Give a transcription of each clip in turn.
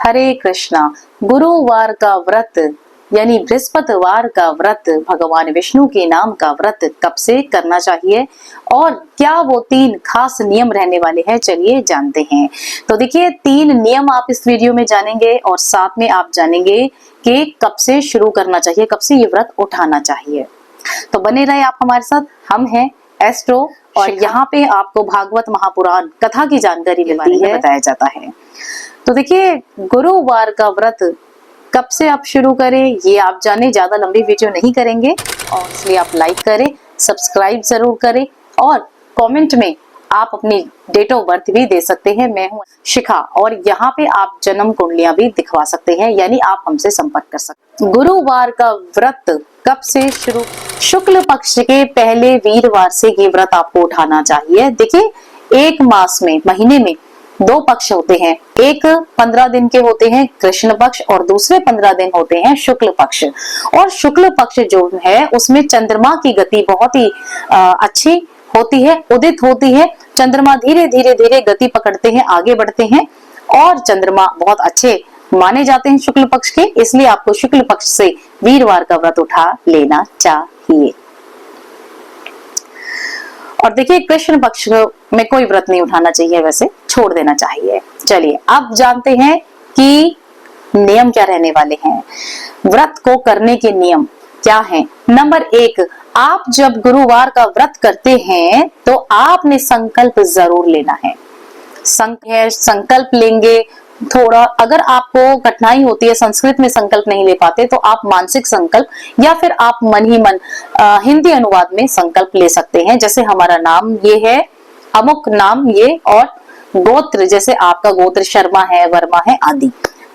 हरे कृष्णा। गुरुवार का व्रत यानी बृहस्पतिवार का व्रत, भगवान विष्णु के नाम का व्रत कब से करना चाहिए और क्या वो 3 खास नियम रहने वाले हैं, चलिए जानते हैं। तो देखिए 3 नियम आप इस वीडियो में जानेंगे और साथ में आप जानेंगे कि कब से शुरू करना चाहिए, कब से ये व्रत उठाना चाहिए। तो बने रहे आप हमारे साथ। हम हैं एस्ट्रो और यहाँ पे आपको भागवत महापुराण कथा की जानकारी मिलती है, बताया जाता है। तो देखिए गुरुवार का व्रत कब से आप शुरू करें ये आप जाने, ज्यादा लंबी वीडियो नहीं करेंगे और इसलिए आप लाइक करें, सब्सक्राइब जरूर करें और कमेंट में आप अपनी डेट ऑफ बर्थ भी दे सकते हैं। मैं हूं शिखा और यहाँ पे आप जन्म कुंडलियां भी दिखवा सकते हैं, यानी आप हमसे संपर्क कर सकते हैं। गुरुवार का व्रत कब से शुरू? शुक्ल पक्ष के पहले वीरवार से ये व्रत आपको उठाना चाहिए। देखिए एक मास में, महीने में 2 पक्ष होते हैं, एक 15 दिन के होते हैं कृष्ण पक्ष और दूसरे 15 दिन होते हैं शुक्ल पक्ष। और शुक्ल पक्ष जो है उसमें चंद्रमा की गति बहुत ही अच्छी होती है, उदित होती है। चंद्रमा धीरे धीरे धीरे गति पकड़ते हैं, आगे बढ़ते हैं और चंद्रमा बहुत अच्छे माने जाते हैं शुक्ल पक्ष के, इसलिए आपको शुक्ल पक्ष से वीरवार का व्रत उठा लेना चाहिए। और देखिए कृष्ण पक्ष में कोई व्रत नहीं उठाना चाहिए, वैसे छोड़ देना चाहिए। चलिए अब जानते हैं कि नियम क्या रहने वाले हैं, व्रत को करने के नियम क्या हैं। नंबर 1, आप जब गुरुवार का व्रत करते हैं तो आपने संकल्प जरूर लेना है। संकल्प लेंगे थोड़ा, अगर आपको कठिनाई होती है, संस्कृत में संकल्प नहीं ले पाते, तो आप मानसिक संकल्प या फिर आप मन ही मन हिंदी अनुवाद में संकल्प ले सकते हैं। जैसे हमारा नाम ये है, अमुक नाम ये, और गोत्र जैसे आपका गोत्र शर्मा है, वर्मा है आदि,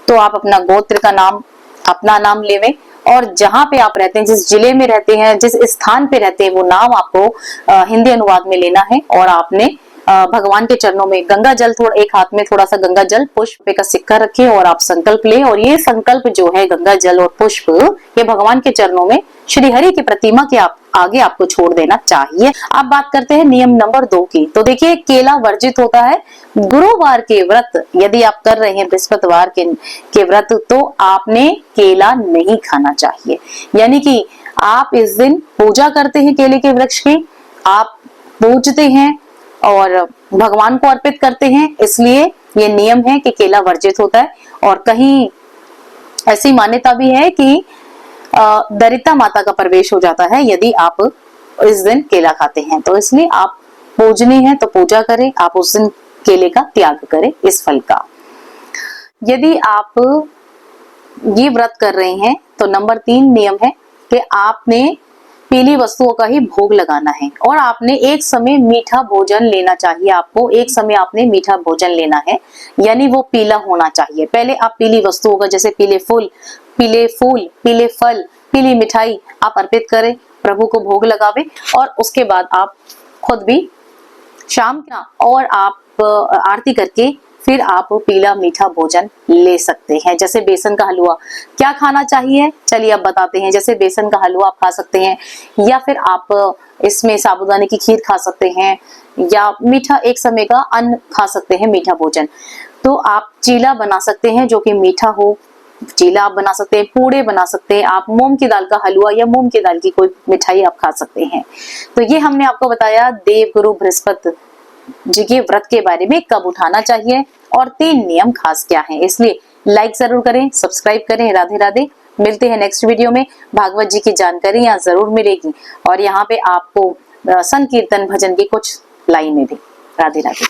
तो आप अपना गोत्र का नाम, अपना नाम लेवें और जहां पे आप रहते हैं, जिस जिले में रहते हैं, जिस स्थान पे रहते हैं, वो नाम आपको हिंदी अनुवाद में लेना है। और आपने भगवान के चरणों में गंगा जल, थोड़ा एक हाथ में थोड़ा सा गंगा जल, पुष्प का सिक्का रखे और आप संकल्प ले। और ये संकल्प जो है गंगा जल और पुष्प, ये भगवान के चरणों में श्री हरि की प्रतिमा के आगे आपको छोड़ देना चाहिए। अब बात करते हैं नियम नंबर 2 की। तो देखिए केला वर्जित होता है गुरुवार के व्रत, यदि आप कर रहे हैं बृहस्पतिवार के व्रत, तो आपने केला नहीं खाना चाहिए। यानी कि आप इस दिन पूजा करते हैं केले के वृक्ष की, आप पूजते हैं और भगवान को अर्पित करते हैं, इसलिए ये नियम है कि केला वर्जित होता है। और कहीं ऐसी मान्यता भी है कि दरिता माता का प्रवेश हो जाता है यदि आप इस दिन केला खाते हैं, तो इसलिए आप पूजनी है तो पूजा करें, आप उस दिन केले का त्याग करें इस फल का। यदि आप ये व्रत कर रहे हैं तो नंबर 3 नियम है कि आपने पीली वस्तुओं का ही भोग लगाना है और आपने एक समय मीठा भोजन लेना चाहिए। आपको एक समय आपने मीठा भोजन लेना है, यानी वो पीला होना चाहिए। पहले आप पीली वस्तुओं का, जैसे पीले फूल, पीले फल, पीली मिठाई आप अर्पित करें, प्रभु को भोग लगावे और उसके बाद आप खुद भी शाम का और आप आरती करके फिर आप पीला मीठा भोजन ले सकते हैं। जैसे बेसन का हलवा क्या खाना चाहिए, चलिए अब बताते हैं। जैसे बेसन का हलवा आप खा सकते हैं, या फिर आप इसमें साबूदाने की खीर खा सकते हैं, या मीठा एक समय का अन्न खा सकते हैं, मीठा भोजन। तो आप चीला बना सकते हैं जो कि मीठा हो, चीला आप बना सकते हैं, पूड़े बना सकते हैं, आप मूंग की दाल का हलवा या मूंग की दाल की कोई मिठाई आप खा सकते हैं। तो ये हमने आपको बताया देव गुरु बृहस्पति जी के व्रत के बारे में, कब उठाना चाहिए और 3 नियम खास क्या हैं। इसलिए लाइक जरूर करें, सब्सक्राइब करें। राधे राधे। मिलते हैं नेक्स्ट वीडियो में। भागवत जी की जानकारी यहाँ जरूर मिलेगी और यहाँ पे आपको संकीर्तन भजन की कुछ लाइनें भी। राधे राधे।